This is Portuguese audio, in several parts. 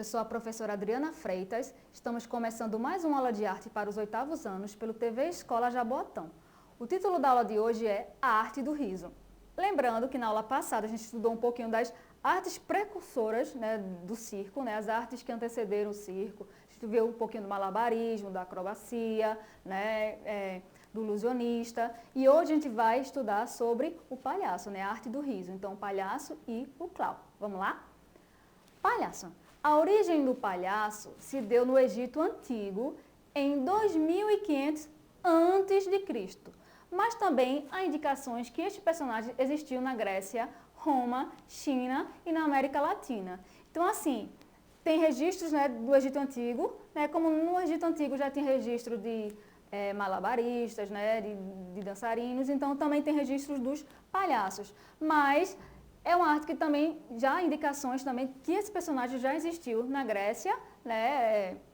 Eu sou a professora Adriana Freitas, estamos começando mais uma aula de arte para os 8º anos pelo TV Escola Jaboatão. O título da aula de hoje é A Arte do Riso. Lembrando que na aula passada a gente estudou um pouquinho das artes precursoras, do circo, as artes que antecederam o circo. A gente viu um pouquinho do malabarismo, da acrobacia, do ilusionista. E hoje a gente vai estudar sobre o palhaço, a arte do riso. Então, o palhaço e o clown. Vamos lá? Palhaço. A origem do palhaço se deu no Egito Antigo em 2500 a.C., mas também há indicações que este personagem existiu na Grécia, Roma, China e na América Latina. Então, assim, tem registros do Egito Antigo, como no Egito Antigo já tem registro de malabaristas, de dançarinos, então também tem registros dos palhaços, mas é uma arte que também já há indicações também que esse personagem já existiu na Grécia,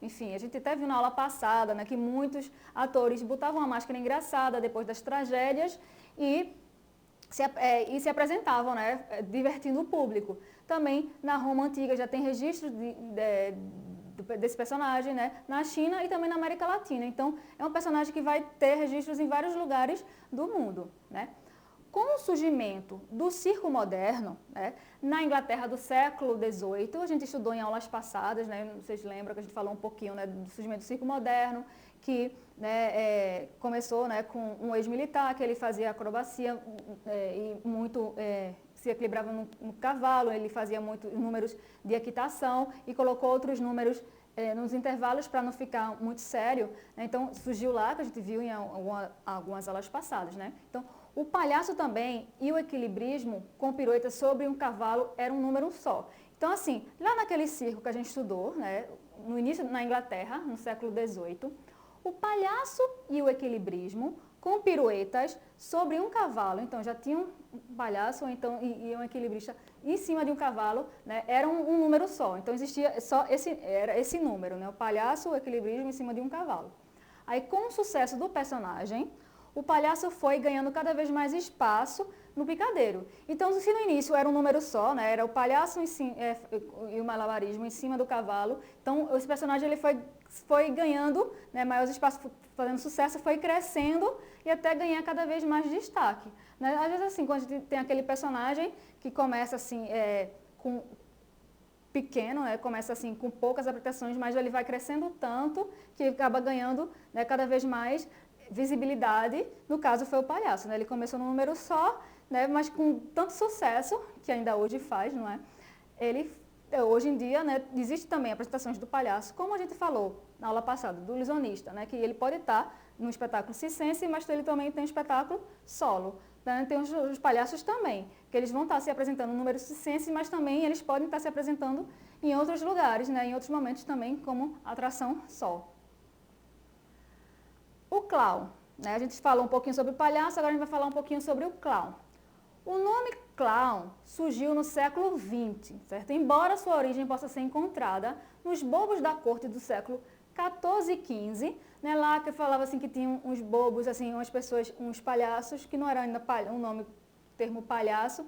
enfim, a gente até viu na aula passada, que muitos atores botavam uma máscara engraçada depois das tragédias e se apresentavam, divertindo o público. Também na Roma Antiga já tem registros desse personagem, na China e também na América Latina. Então, é um personagem que vai ter registros em vários lugares do mundo, Com o surgimento do circo moderno, na Inglaterra do século XVIII, a gente estudou em aulas passadas, vocês lembram que a gente falou um pouquinho do surgimento do circo moderno, que começou com um ex-militar, que ele fazia acrobacia e muito se equilibrava no cavalo, ele fazia muitos números de equitação e colocou outros números nos intervalos para não ficar muito sério. Então, surgiu lá, que a gente viu em algumas aulas passadas. Então, o palhaço também e o equilibrismo com piruetas sobre um cavalo era um número só. Então, assim, lá naquele circo que a gente estudou, no início na Inglaterra, no século XVIII, o palhaço e o equilibrismo com piruetas sobre um cavalo. Então, já tinha um palhaço e um equilibrista em cima de um cavalo, era um número só. Então, existia só esse número, o palhaço, o equilibrismo em cima de um cavalo. Aí, com o sucesso do personagem, o palhaço foi ganhando cada vez mais espaço no picadeiro. Então, se no início era um número só, era o palhaço e o malabarismo em cima do cavalo, então esse personagem ele foi ganhando maior espaço, fazendo sucesso, foi crescendo e até ganhar cada vez mais destaque. Às vezes, assim, quando a gente tem aquele personagem que começa assim, com pequeno, começa assim com poucas aplicações, mas ele vai crescendo tanto que acaba ganhando cada vez mais visibilidade. No caso foi o palhaço, ele começou num número só, mas com tanto sucesso, que ainda hoje faz, não é? Ele, hoje em dia, existe também apresentações do palhaço, como a gente falou na aula passada, do ilusionista, que ele pode estar no espetáculo circense, mas ele também tem um espetáculo solo. Tem os palhaços também, que eles vão estar se apresentando no número circense, mas também eles podem estar se apresentando em outros lugares, em outros momentos também, como atração só. O clown, a gente falou um pouquinho sobre o palhaço, agora a gente vai falar um pouquinho sobre o clown. O nome clown surgiu no século XX, certo? Embora sua origem possa ser encontrada nos bobos da corte do século XIV e XV, lá que falava assim que tinham uns bobos, assim, umas pessoas, uns palhaços, que não era ainda termo palhaço,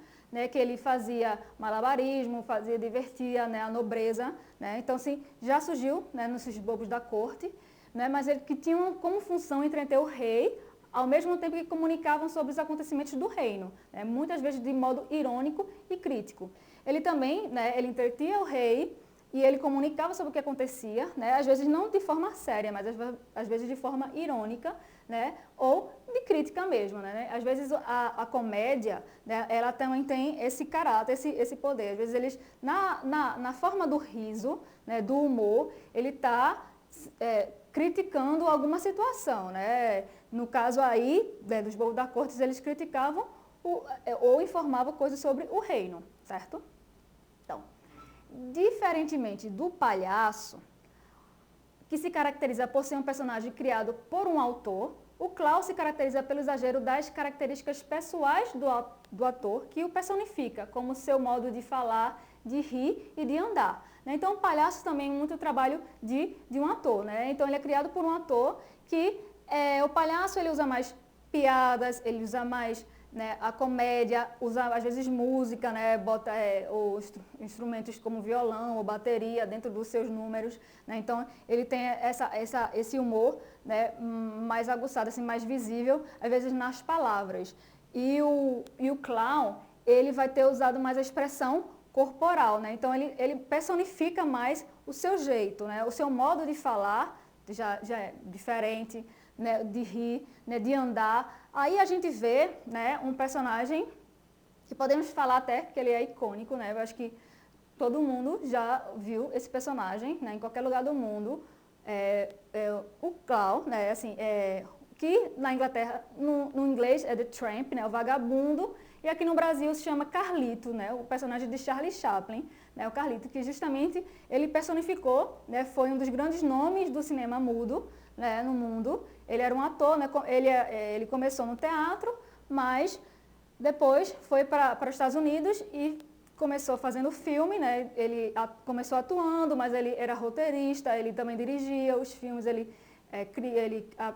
que ele fazia malabarismo, divertia a nobreza, Então, assim, já surgiu, nesses bobos da corte, mas ele que tinha como função entreter o rei, ao mesmo tempo que comunicavam sobre os acontecimentos do reino, muitas vezes de modo irônico e crítico. Ele também, ele entretia o rei e ele comunicava sobre o que acontecia, às vezes não de forma séria, mas às vezes de forma irônica, ou de crítica mesmo. Às vezes a comédia, ela também tem esse caráter, esse poder. Às vezes eles, na forma do riso, do humor, ele está criticando alguma situação, No caso aí, dos bobos da corte, eles criticavam ou informavam coisas sobre o reino, certo? Então, diferentemente do palhaço, que se caracteriza por ser um personagem criado por um autor, o clown se caracteriza pelo exagero das características pessoais do ator, que o personifica, como seu modo de falar, de rir e de andar. Então, o palhaço também é muito trabalho de um ator. Então, ele é criado por um ator que o palhaço ele usa mais piadas, ele usa mais né, a comédia, usa às vezes música, né, bota os instrumentos como violão ou bateria dentro dos seus números, né, então ele tem esse humor, né, mais aguçado, assim, mais visível, às vezes nas palavras. E o clown, ele vai ter usado mais a expressão corporal, né, então ele personifica mais o seu jeito, né, o seu modo de falar já é diferente, né, de rir, né, de andar. Aí a gente vê, né, um personagem que podemos falar até que ele é icônico, né? Eu acho que todo mundo já viu esse personagem, né, em qualquer lugar do mundo. O clown, né, assim, que na Inglaterra, no inglês é The Tramp, né, o vagabundo, e aqui no Brasil se chama Carlito, né, o personagem de Charlie Chaplin, né, o Carlito, que justamente ele personificou, né, foi um dos grandes nomes do cinema mudo, né, no mundo. Ele era um ator, né, ele começou no teatro, mas depois foi para os Estados Unidos e começou fazendo filme, né, ele começou atuando, mas ele era roteirista, ele também dirigia os filmes, ele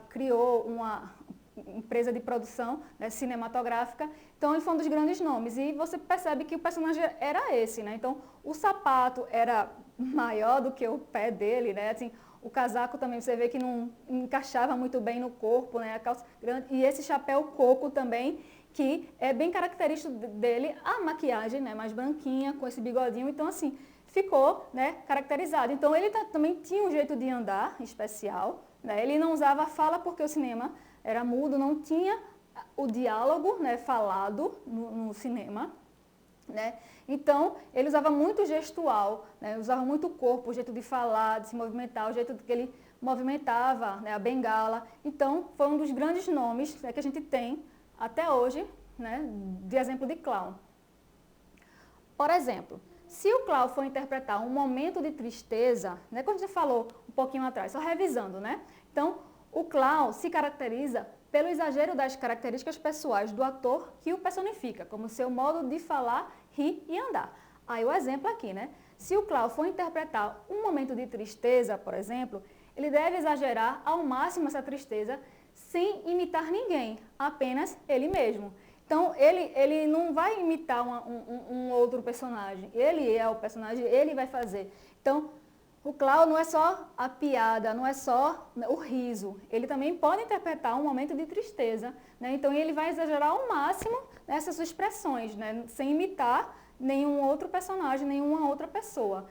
criou uma empresa de produção, né, cinematográfica, então ele foi um dos grandes nomes. E você percebe que o personagem era esse, né? Então o sapato era maior do que o pé dele, né? Assim, o casaco também você vê que não encaixava muito bem no corpo, né? A calça grande, e esse chapéu coco também, que é bem característico dele, a maquiagem, né, mais branquinha, com esse bigodinho, então assim, ficou, né, caracterizado. Então ele também tinha um jeito de andar especial, né? Ele não usava fala porque o cinema era mudo, não tinha o diálogo, né, falado no cinema, né? Então, ele usava muito gestual, né? Usava muito o corpo, o jeito de falar, de se movimentar, o jeito que ele movimentava, né, a bengala. Então, foi um dos grandes nomes, né, que a gente tem até hoje, né, de exemplo de clown. Por exemplo, se o clown for interpretar um momento de tristeza, né, como você falou um pouquinho atrás, só revisando, né? Então, o clown se caracteriza pelo exagero das características pessoais do ator que o personifica, como seu modo de falar, rir e andar. Aí o exemplo aqui, né? Se o clown for interpretar um momento de tristeza, por exemplo, ele deve exagerar ao máximo essa tristeza sem imitar ninguém, apenas ele mesmo. Então, ele não vai imitar um outro personagem, ele é o personagem, ele vai fazer. Então, o clown não é só a piada, não é só o riso, ele também pode interpretar um momento de tristeza, né? Então ele vai exagerar ao máximo nessas expressões, né, sem imitar nenhum outro personagem, nenhuma outra pessoa.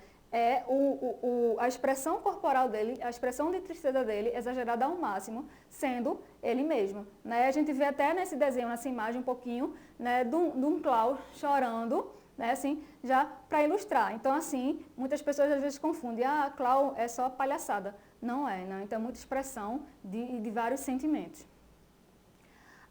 A expressão corporal dele, a expressão de tristeza dele exagerada ao máximo, sendo ele mesmo, né? A gente vê até nesse desenho, nessa imagem um pouquinho, né, de um clown chorando, né, assim, já para ilustrar. Então, assim, muitas pessoas às vezes confundem, clown é só palhaçada. Não é, não. Então, é muita expressão de vários sentimentos.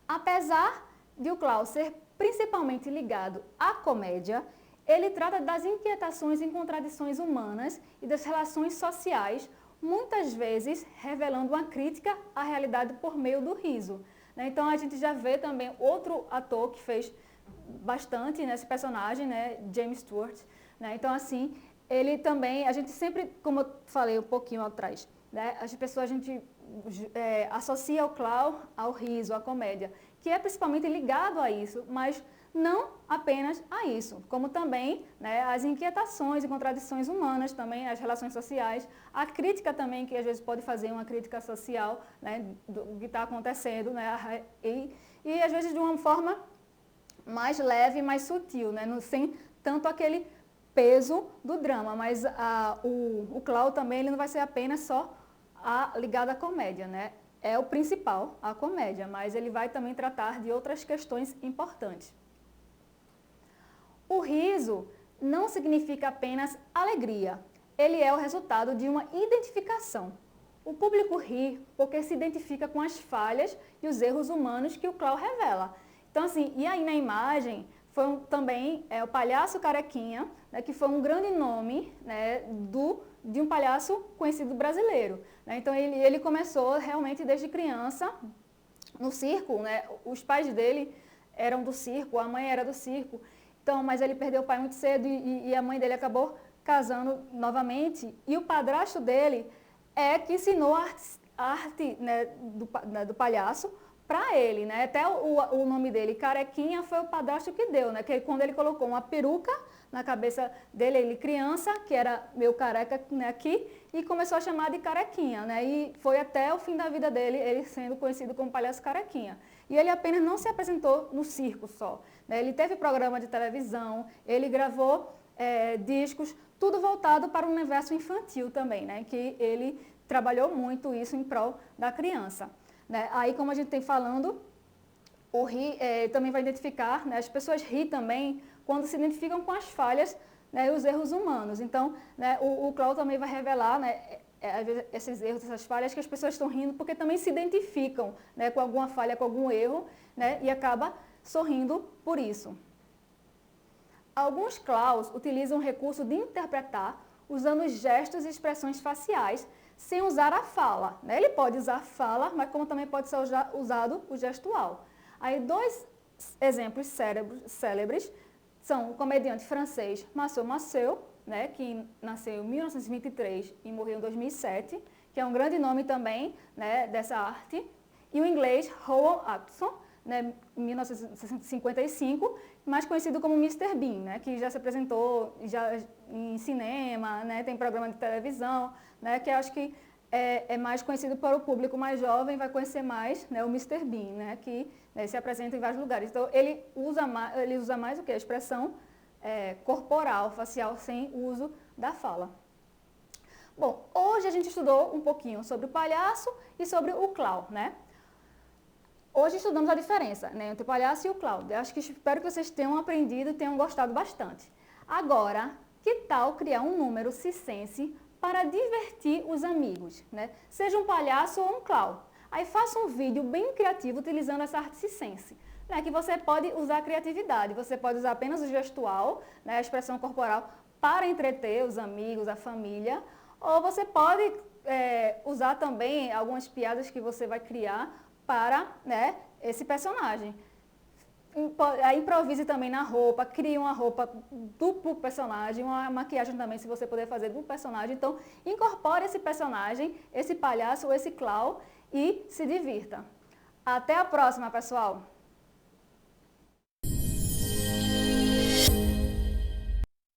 Apesar de o clown ser principalmente ligado à comédia, ele trata das inquietações e contradições humanas e das relações sociais, muitas vezes revelando uma crítica à realidade por meio do riso, né? Então, a gente já vê também outro ator que fez bastante nesse personagem, né, James Stewart, né? Então, assim, ele também, a gente sempre, como eu falei um pouquinho atrás, né, as pessoas, a gente associa o clown ao riso, à comédia, que é principalmente ligado a isso, mas não apenas a isso, como também, né, as inquietações e contradições humanas, também as relações sociais, a crítica também, que às vezes pode fazer uma crítica social, né, do que está acontecendo, né, e às vezes de uma forma mais leve, mais sutil, né? Sem tanto aquele peso do drama, mas o clown também ele não vai ser apenas só ligado à comédia, né? É o principal, a comédia, mas ele vai também tratar de outras questões importantes. O riso não significa apenas alegria, ele é o resultado de uma identificação. O público ri porque se identifica com as falhas e os erros humanos que o clown revela. Então, assim, e aí na imagem foi também o Palhaço Carequinha, né, que foi um grande nome, né, de um palhaço conhecido brasileiro, né? Então, ele começou realmente desde criança no circo, né? Os pais dele eram do circo, a mãe era do circo, então, mas ele perdeu o pai muito cedo e a mãe dele acabou casando novamente. E o padrasto dele que ensinou a arte, né, do palhaço para ele, né? Até o nome dele, Carequinha, foi o padrasto que deu, né? Que quando ele colocou uma peruca na cabeça dele, ele criança, que era meio careca, né, aqui, e começou a chamar de Carequinha, né? E foi até o fim da vida dele, ele sendo conhecido como Palhaço Carequinha. E ele apenas não se apresentou no circo só, né? Ele teve programa de televisão, ele gravou discos, tudo voltado para o universo infantil também, né? Que ele trabalhou muito isso em prol da criança. Né? Aí, como a gente tem falando, o rir também vai identificar, né? As pessoas riem também quando se identificam com as falhas, né, e os erros humanos. Então, né, o Clown também vai revelar, né, esses erros, essas falhas que as pessoas estão rindo porque também se identificam, né, com alguma falha, com algum erro, né, e acaba sorrindo por isso. Alguns clowns utilizam o recurso de interpretar usando gestos e expressões faciais sem usar a fala, né? Ele pode usar fala, mas como também pode ser usado o gestual. Aí 2 exemplos célebres são o comediante francês Marceau Marceau, né, que nasceu em 1923 e morreu em 2007, que é um grande nome também, né, dessa arte, e o inglês Rowan Atkinson, né, em 1955, mais conhecido como Mr. Bean, né, que já se apresentou já em cinema, né, tem programa de televisão, né, que eu acho que é mais conhecido para o público mais jovem, vai conhecer mais, né, o Mr. Bean, né, que, né, se apresenta em vários lugares. Então, ele usa mais o que? A expressão corporal, facial, sem uso da fala. Bom, hoje a gente estudou um pouquinho sobre o palhaço e sobre o clown, né? Hoje estudamos a diferença, né, entre o palhaço e o clown. Eu acho que espero que vocês tenham aprendido e tenham gostado bastante. Agora, que tal criar um número circense para divertir os amigos, né? Seja um palhaço ou um clown. Aí faça um vídeo bem criativo utilizando essa arte circense, né, que você pode usar a criatividade. Você pode usar apenas o gestual, né, a expressão corporal, para entreter os amigos, a família. Ou você pode usar também algumas piadas que você vai criar para, né, esse personagem. Improvise também na roupa, crie uma roupa do personagem, uma maquiagem também, se você puder fazer do personagem. Então, incorpore esse personagem, esse palhaço ou esse clown e se divirta. Até a próxima, pessoal!